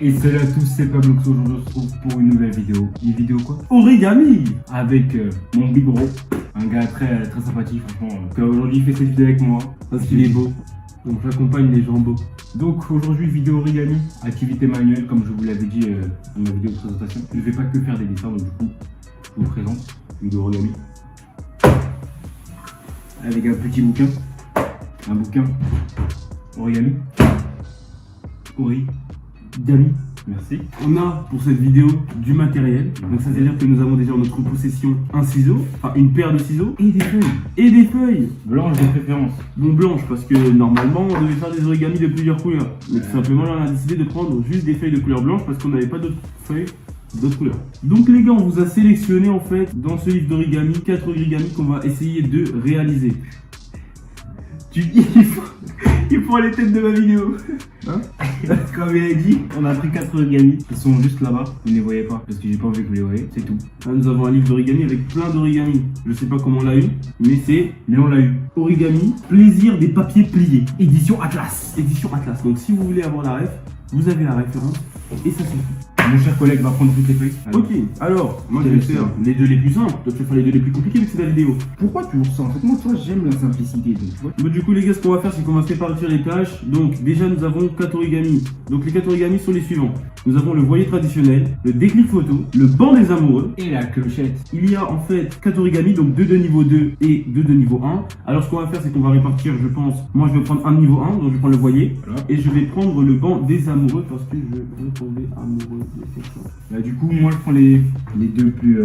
Et salut à tous, c'est Pablo. Aujourd'hui on se retrouve pour une nouvelle vidéo. Une vidéo quoi? Origami. Avec mon big bro, un gars très sympathique franchement. Aujourd'hui il fait cette vidéo avec moi parce qu'il est beau. Donc j'accompagne les gens beaux. Donc aujourd'hui vidéo origami, activité manuelle comme je vous l'avais dit dans ma vidéo de présentation. Je ne vais pas que faire des dessins, donc du coup je vous présente vidéo origami. Avec un petit bouquin. Un bouquin origami. Origami. Merci. On a pour cette vidéo du matériel. Donc ça veut dire que nous avons déjà en notre possession un ciseau, enfin une paire de ciseaux Et des feuilles. et des feuilles. Blanches de préférence. Bon, blanches parce que normalement on devait faire des origamis de plusieurs couleurs. Mais tout simplement là on a décidé de prendre juste des feuilles de couleur blanche parce qu'on n'avait pas d'autres feuilles d'autres couleurs. Donc les gars, on vous a sélectionné en fait dans ce livre d'origami 4 origamis qu'on va essayer de réaliser. Il faut les têtes de ma vidéo. Hein? Comme il a dit, on a pris 4 origamis. Ils sont juste là-bas, vous ne les voyez pas parce que j'ai pas envie que vous les voyez, c'est tout. Là, nous avons un livre d'origami avec plein d'origami. Je sais pas comment on l'a eu, mais on l'a eu. Origami, plaisir des papiers pliés. Édition Atlas. Édition Atlas. Donc si vous voulez avoir la ref, vous avez la référence et ça suffit. Mon cher collègue va prendre toutes les feuilles. Ok, alors, moi je vais faire les deux les plus simples. Toi tu vas faire les deux les plus compliqués vu que c'est la vidéo. Pourquoi tu ça? En fait, moi, toi, j'aime la simplicité. Donc, tu vois. Bah, du coup les gars, ce qu'on va faire c'est qu'on va répartir les tâches. Donc déjà nous avons 4 origamis. Donc les 4 origamis sont les suivants. Nous avons le voilier traditionnel, le déclic photo, le banc des amoureux. Et la clochette. Il y a en fait 4 origamis, donc 2 de niveau 2 et 2 de niveau 1. Alors ce qu'on va faire c'est qu'on va répartir, je pense, moi je vais prendre un de niveau 1, donc je vais prendre le voilier. Voilà. Et je vais prendre le banc des amoureux parce que je veux tomber amoureux de quelque chose. Bah, du coup, moi, je prends les deux plus.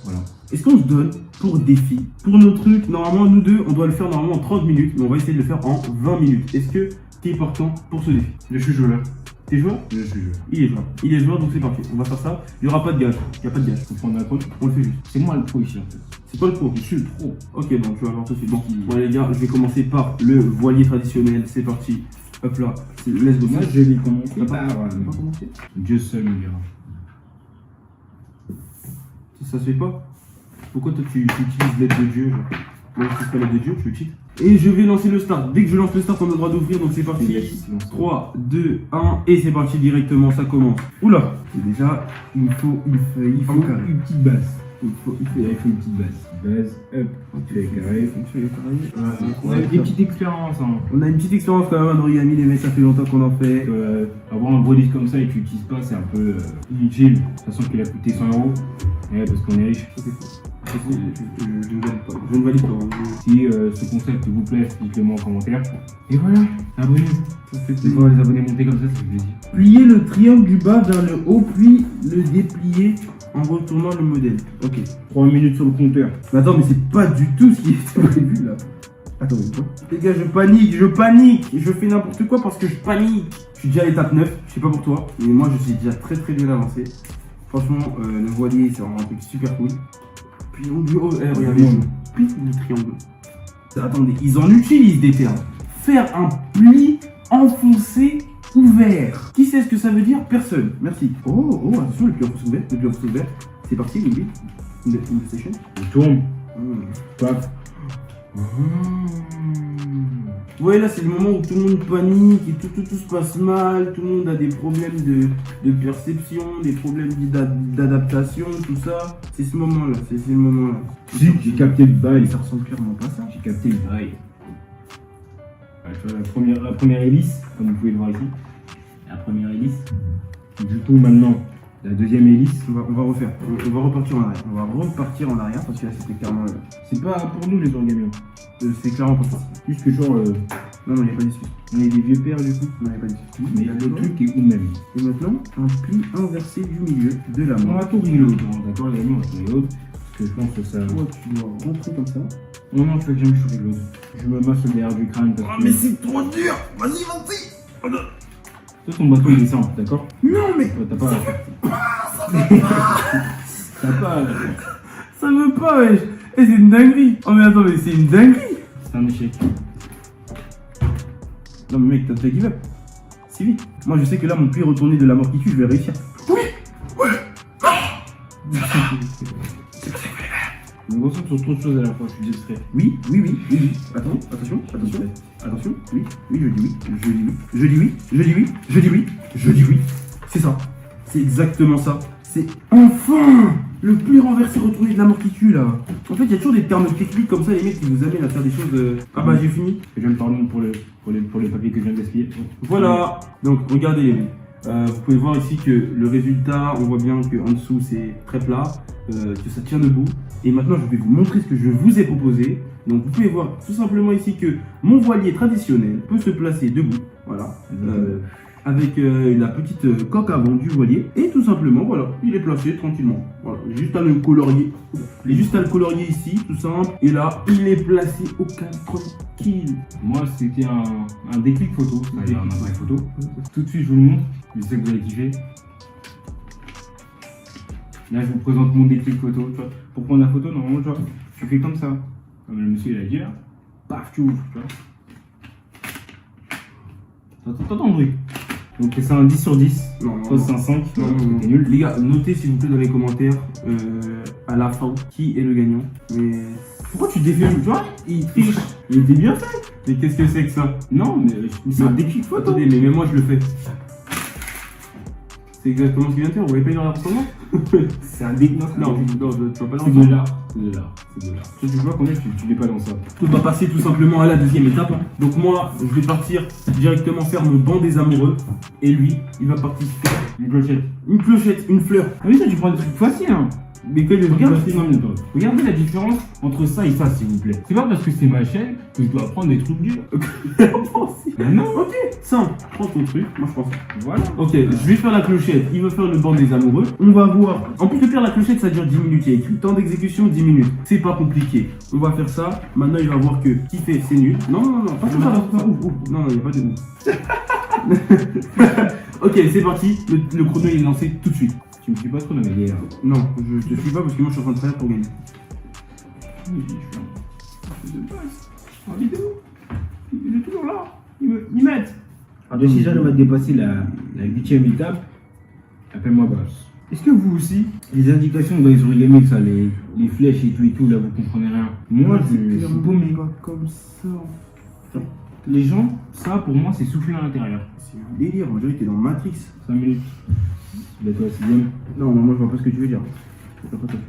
Voilà. Est-ce qu'on se donne pour défi? Pour nos trucs, normalement nous deux, on doit le faire normalement en 30 minutes, mais on va essayer de le faire en 20 minutes. Est-ce que t'es partant pour ce défi? Je suis joueur. T'es joueur? Je suis joueur. Il est joueur. Il est joueur, donc c'est parti. On va faire ça. Il n'y aura pas de gage. Il n'y a pas de gage. Faut prendre un coach. On le fait juste. C'est moi le pro ici, en fait. C'est toi le pro? Je suis le pro. Ok, bon, tu vas voir tout de suite. Bon, ouais, les gars, je vais commencer par le voilier traditionnel. C'est parti. Hop là, c'est let's go. Moi, je vais commencer T'as par. pas commencé? Dieu seul me dira. Ça se fait pas? Pourquoi toi tu utilises l'aide de Dieu? Genre moi je n'utilise pas l'aide de Dieu, je cheat. Et je vais lancer le start. Dès que je lance le start, on a le droit d'ouvrir, donc c'est parti. 3, 2, 1, et c'est parti directement, ça commence. Oula! Déjà, il me faut une feuille, une petite base. Il faut une petite base. Base, hop, feuille carré. On a des petites expériences. Hein. On a une petite expérience quand même en origami, les mecs, ça fait longtemps qu'on en fait. Avoir un gros livre comme ça et que tu l'utilises pas, c'est un peu inutile. De toute façon, qu'il a coûté 100 €. Ouais, parce qu'on est riche. Je ne valide pas. Si ce concept vous plaît, dites-le moi en commentaire. Et voilà, abonnez-vous. Ça fait C'est quoi les abonnés montés comme ça fait plaisir. Plier le triangle du bas vers le haut, puis le déplier en retournant le modèle. Ok. 3 minutes sur le compteur. Mais attends, mais c'est pas du tout ce qui était prévu là. Attends, quoi? Les gars, je panique. Je fais n'importe quoi parce que je panique. Je suis déjà à l'étape 9, je sais pas pour toi, mais moi je suis déjà très bien avancé. Franchement, le voilier, c'est vraiment un truc super cool. Puis on dit, oh, regardez, je plie le triangle. Attendez, ils en utilisent des termes. Faire un pli enfoncé ouvert. Qui sait ce que ça veut dire? Personne. Merci. Oh, attention, le pli enfoncé ouvert. C'est parti, Lily. Session. On tourne. Paf. Ouais, là c'est le moment où tout le monde panique et tout se passe mal, tout le monde a des problèmes de perception, des problèmes d'adaptation, tout ça. C'est ce moment-là, Si, j'ai capté le bail. Ça ressemble clairement pas à ça. J'ai capté le bail. Tu vois, la première hélice, comme vous pouvez le voir ici. La première hélice. Du coup, maintenant, la deuxième hélice. On va refaire. On va repartir en arrière. On va repartir en arrière parce que là c'était clairement. C'est pas pour nous les origami. C'est clairement pas ça. Juste que genre. Non, il n'y a pas d'excuse. On est des vieux pères du coup. Non, il n'y a pas d'excuse. Mais le truc est où même. Et maintenant, un pli inversé du milieu de la On main. va tout reload. D'accord, les amis, on va tout reload. Parce que je pense que ça. Toi, tu dois rentrer comme ça. Non, tu veux que j'aime, je reload. Je me masse derrière du crâne. Parce que... mais c'est trop dur. Vas-y. Toi, ton bateau il est simple, d'accord? Non, mais. Ouais, t'as pas. T'as pas. Ça veut pas, wesh. Et c'est une dinguerie. Oh, mais attends, mais c'est une dinguerie. C'est un échec. Non, mais mec, t'as give up. C'est vite. Moi, je sais que là, mon pied retourné de la mort qui tue, je vais réussir. Oui. Je me concentre sur trop de choses à la fois, je suis distrait. Oui. Attention. Oui, je dis oui. Je dis oui. C'est ça. C'est exactement ça. C'est enfin le pli renversé retourné de la mort qui tue là. En fait, il y a toujours des termes techniques comme ça, les mecs qui vous amènent à faire des choses. Ah bah j'ai fini. Je viens de pardon pour les papiers que je viens de gaspiller. Voilà. Donc regardez les mecs. Vous pouvez voir ici que le résultat, on voit bien qu'en dessous c'est très plat, que ça tient debout. Et maintenant je vais vous montrer ce que je vous ai proposé. Donc vous pouvez voir tout simplement ici que mon voilier traditionnel peut se placer debout. Voilà. Avec la petite coque avant du voilier. Et tout simplement, voilà, il est placé tranquillement. Voilà, juste à le colorier. Il est juste à le colorier ici, tout simple. Et là, il est placé au calme, tranquille. Moi, c'était un déclic photo, c'est-à-dire un appareil photo. Tout de suite, je vous le montre. Je sais que vous allez kiffer. Là, je vous présente mon déclic photo. Tu vois. Pour prendre la photo, normalement, tu vois, tu fais comme ça. Comme le monsieur il a dit là. Paf, tu ouvres. Tu vois. T'entends le bruit. Donc c'est un 10 sur 10, Non. c'est un 5, Non. c'est nul. Les gars, notez s'il vous plaît dans les commentaires à la fin qui est le gagnant. Mais pourquoi tu défais? Tu vois, il triche. Il était bien fait. Mais qu'est-ce que c'est que ça? Non, mais c'est un déclic photo. Attendez, mais moi je le fais. C'est exactement ce qu'il vient de faire. Vous voyez pas une erreur sur moi? C'est un déclic. Non, tu vas pas C'est lancer. de l'art. C'est de l'art. Tu vois combien tu n'es pas dans ça. On va passer tout simplement à la deuxième étape. Donc moi, je vais partir directement faire mon banc des amoureux. Et lui, il va partir faire Une clochette. une clochette, une fleur. Ah oui, ça, tu prends des trucs faciles, hein. Mais quel est le Regarde, facile? regardez la différence entre ça et ça, s'il vous plaît. C'est pas parce que c'est ma chaîne que je dois prendre des trucs durs. Ben non. Ok, simple. Prends ton truc, moi je pense. Voilà. Ok, je vais faire la clochette, il veut faire le banc des amoureux. On va voir. En plus de faire la clochette, ça dure 10 minutes. Il y a écrit temps d'exécution 10 minutes. C'est pas compliqué. On va faire ça. Maintenant, il va voir que qui fait c'est nul. Non, pas tout ça. Non, il n'y a pas de ouf. Ok, c'est parti. Le chrono il est lancé tout de suite. Tu me suis pas trop dans mes guerres. Non, je te suis pas parce que moi je suis en train de travailler pour gagner. Oui, je suis en vidéo. Il est toujours là. Ils mettent. Alors, si j'arrive à dépasser la 8ème étape, appelle-moi boss. Est-ce que vous aussi, les indications dans les origamis, ça, les flèches et tout, là, vous comprenez rien? Moi, je suis paumé. Comme ça. Les gens, ça, pour moi, c'est souffler à l'intérieur. C'est un délire, on dirait que t'es dans Matrix. 5 minutes. Bah, toi, 6ème. Non, moi je vois pas ce que tu veux dire. Je vois pas toi.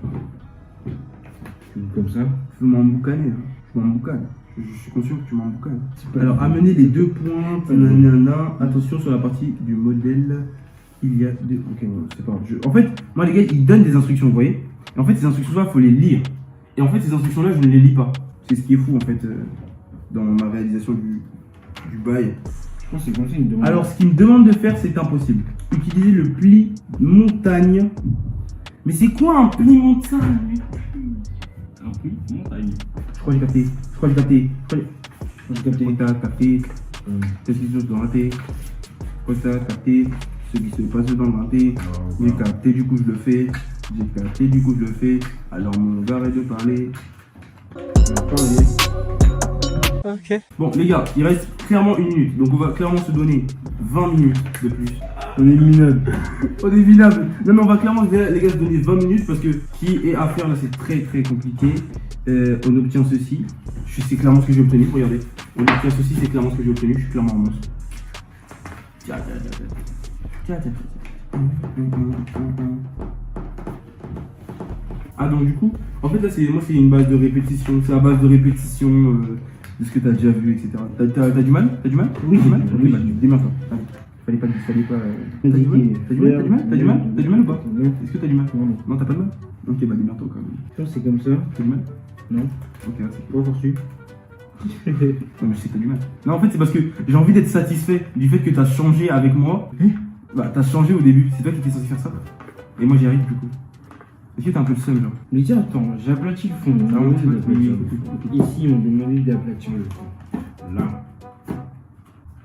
Tu veux comme ça. Je veux m'emboucaner, hein. Je m'emboucane. Je suis conscient que tu m'emboucanes. Alors, amener les deux pointes, nanana. Attention sur la partie du modèle. Il y a deux. Ok, bon, c'est pas grave. En fait, moi les gars, ils donnent des instructions, vous voyez. Et en fait, ces instructions-là, il faut les lire. Et en fait, ces instructions-là, je ne les lis pas. C'est ce qui est fou, en fait, dans ma réalisation du bail. Je pense que c'est comme ça, ils me demandent. Alors, ce qu'il me demande de faire, c'est impossible. Utiliser le pli montagne. Mais c'est quoi un pli montagne? Un pli montagne. Je crois que j'ai capté. T'as capté. Qu'est-ce qui se passe dans la tête? Je crois que t'as capté. Ce qui se passe dans la tête. J'ai capté, du coup je le fais. J'ai capté, du coup je le fais. Alors mon gars, arrête de parler. Ok. Bon les gars, il reste clairement 1 minute. Donc on va clairement se donner 20 minutes de plus. On est minable. On est minable. Non mais on va clairement les gars se donner 20 minutes parce que ce qui est à faire là c'est très très compliqué. On obtient ceci. C'est clairement ce que j'ai obtenu, regardez. On obtient ceci, c'est clairement ce que j'ai obtenu. Je suis clairement un monstre. Tiens. Ah donc du coup, en fait là c'est une base de répétition. C'est la base de répétition de ce que t'as déjà vu, etc. T'as du mal? Oui, T'as du mal? oui. Démarre-toi. Fallait pas. T'as du mal ou pas? Est-ce que t'as du mal? Non, t'as pas de mal? Ok, bah démarre-toi quand même. Je pense que c'est comme ça. T'as du mal? Non. Ok, merci. Pas forçu. Non mais je sais que t'as du mal. Non en fait c'est parce que j'ai envie d'être satisfait du fait que t'as changé avec moi. Bah t'as changé au début, c'est toi qui étais censé faire ça. Et moi j'y arrive du coup. Est-ce que t'as un peu le seum genre? Mais tiens, attends, j'aplatis le fond. Ah, oui, Ici, on demandait d'aplatir le fond. Là.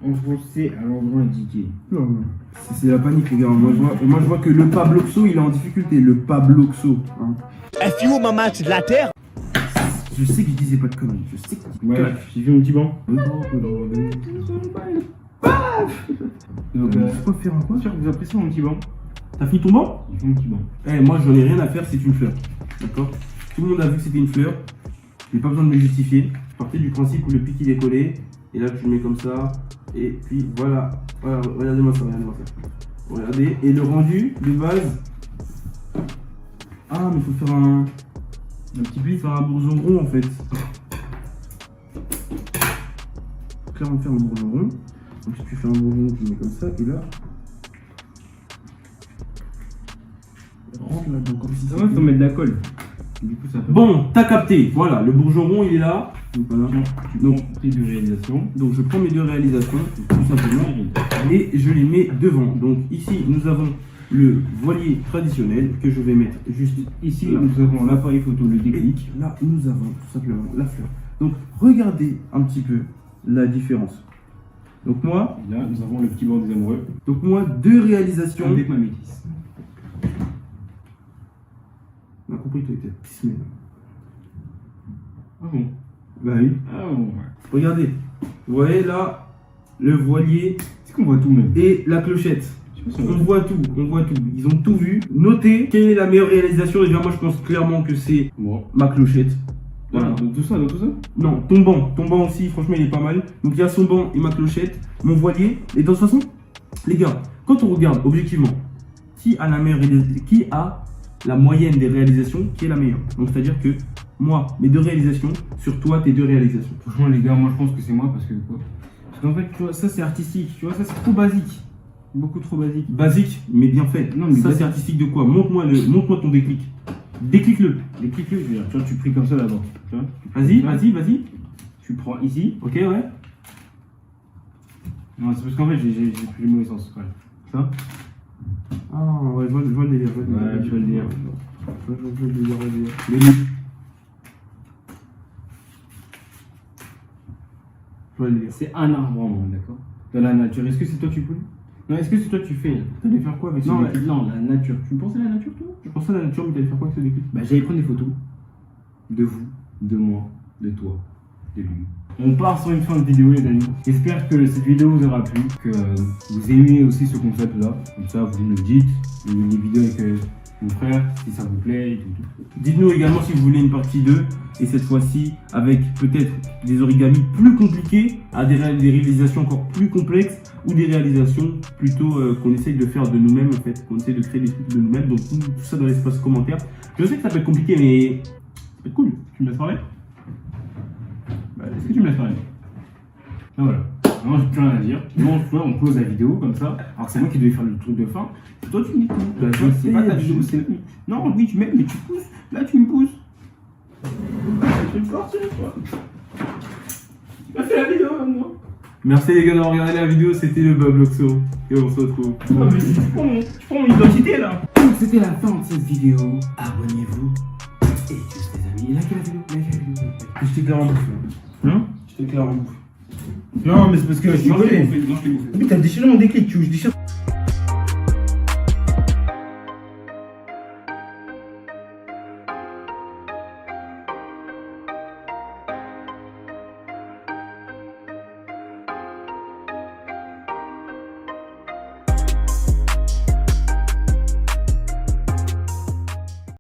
Enfoncé à l'endroit indiqué. C'est la panique les gars. Moi je vois que le Pabloxo il est en difficulté. Le Pabloxo. Hein. FU maman, c'est de la terre. Je sais que je disais pas de conneries. Je sais que Ouais, j'ai fait mon petit banc. Donc c'est quoi faire un quoi? Sûr que vous appréciez mon petit banc. T'as fini ton banc? J'ai fait mon petit banc. Eh moi j'en ai rien à faire, c'est une fleur. D'accord? Tout le monde a vu que c'était une fleur. J'ai pas besoin de me justifier. Je partais du principe où le pic il est collé. Et là, tu le mets comme ça. Et puis voilà. Voilà, regardez-moi ça, regardez-moi ça. Regardez. Et le rendu de base. Ah, mais il faut faire un petit pli, faire un bourgeon rond en fait. Clairement faire un bourgeon rond. Donc si tu fais un bourgeon, tu le mets comme ça. Et là. Rentre là-dedans comme si Ça va, faut mettre de la colle. Du coup, ça peut... Bon, t'as capté. Voilà, le bourgeon rond il est là. Donc voilà. Tu prends tes deux réalisations. Donc je prends mes deux réalisations, tout simplement, et je les mets devant. Donc ici, nous avons le voilier traditionnel que je vais mettre juste Ici, là. nous avons l'appareil photo, le déclic. Et là, nous avons tout simplement la fleur. Donc regardez un petit peu la différence. Donc moi, Et là, nous avons le petit banc des amoureux. deux réalisations. Avec ma métisse. On a compris que tu étais pismé. Ah bon? Bah oui. Ah bon, ouais. Regardez. Vous voyez là, le voilier Est-ce qu'on voit tout même? et la clochette. Je sais pas si on On voit. voit tout. Ils ont tout vu. Notez quelle est la meilleure réalisation. Déjà, moi, je pense clairement que c'est Bon. ma clochette. Voilà, Voilà. dans tout ça, dans tout ça. Non, ton banc aussi, franchement, il est pas mal. Donc, il y a son banc et ma clochette, mon voilier. Et de toute façon, les gars, quand on regarde objectivement, qui a la moyenne des réalisations, qui est la meilleure? Donc, c'est-à-dire que moi, mes deux réalisations, sur toi, tes deux réalisations. Franchement, les gars, moi je pense que c'est moi parce que quoi? Parce qu'en fait, tu vois, ça c'est artistique. Tu vois, ça c'est trop basique. Beaucoup trop basique. Basique, mais bien fait. Non, mais ça, basique. c'est artistique de quoi? Montre-moi ton déclic. Déclic-le. Déclic-le, je veux dire. Tu vois, tu pries comme ça là-bas. Tu vois? Vas-y. Tu prends ici. Ok, ouais. Non, c'est parce qu'en fait, j'ai pris le mauvais sens. Voilà. Ça. Ah, ouais, je vois le délire. Ouais, je vois le délire. Je vois le délire. Le Je vois le délire. c'est un arbre en moins, d'accord? Dans la nature. Est-ce que c'est toi qui pollues? Non, est-ce que c'est toi qui fais? T'allais faire quoi avec ce Non, déclic? non, la nature. Tu me pensais à la nature, toi? Je pensais à la nature, mais t'allais faire quoi avec ce déclic? Bah, j'allais prendre des photos de vous, de moi, de toi, de lui. On part sur une fin de vidéo, les amis. J'espère que cette vidéo vous aura plu, que vous aimez aussi ce concept-là. Comme ça, vous me le dites. Les vidéos avec mon frère, si ça vous plaît et tout. Dites-nous également si vous voulez une partie 2, et cette fois-ci avec peut-être des origamis plus compliqués, à des réalisations encore plus complexes, ou des réalisations plutôt qu'on essaye de faire de nous-mêmes en fait, qu'on essaye de créer des trucs de nous-mêmes. Donc tout ça dans l'espace commentaire. Je sais que ça peut être compliqué, mais ça peut être cool. Tu me laisses parler? Bah, est-ce que tu me laisses parler? Ah voilà. Non, j'ai plus rien à dire. Non, tu vois, on close la vidéo comme ça. Alors que c'est moi qui devais faire le truc de fin. C'est toi, tu me dis tout. Bah, Tu vois, je c'est pas sais, ta vidéo, je c'est. Non, oui, tu m'aimes, mais tu pousses. Là, tu me pousses. Je vais te forcer, toi. Tu m'as fait la vidéo maintenant. Merci les gars d'avoir regardé la vidéo, c'était le Babloxo. Et on se retrouve. Non, mais tu prends mon identité là. Donc, c'était la fin de cette vidéo. Abonnez-vous. Et tous les amis, likez la vidéo. Je t'éclaire en bouffe. Hein? Je t'éclaire en bouffe. Non, mais c'est parce que je suis Non, je l'ai désolé. bouffé, non, je l'ai bouffé. Mais t'as déchiré mon déclic, tu veux que je déchire?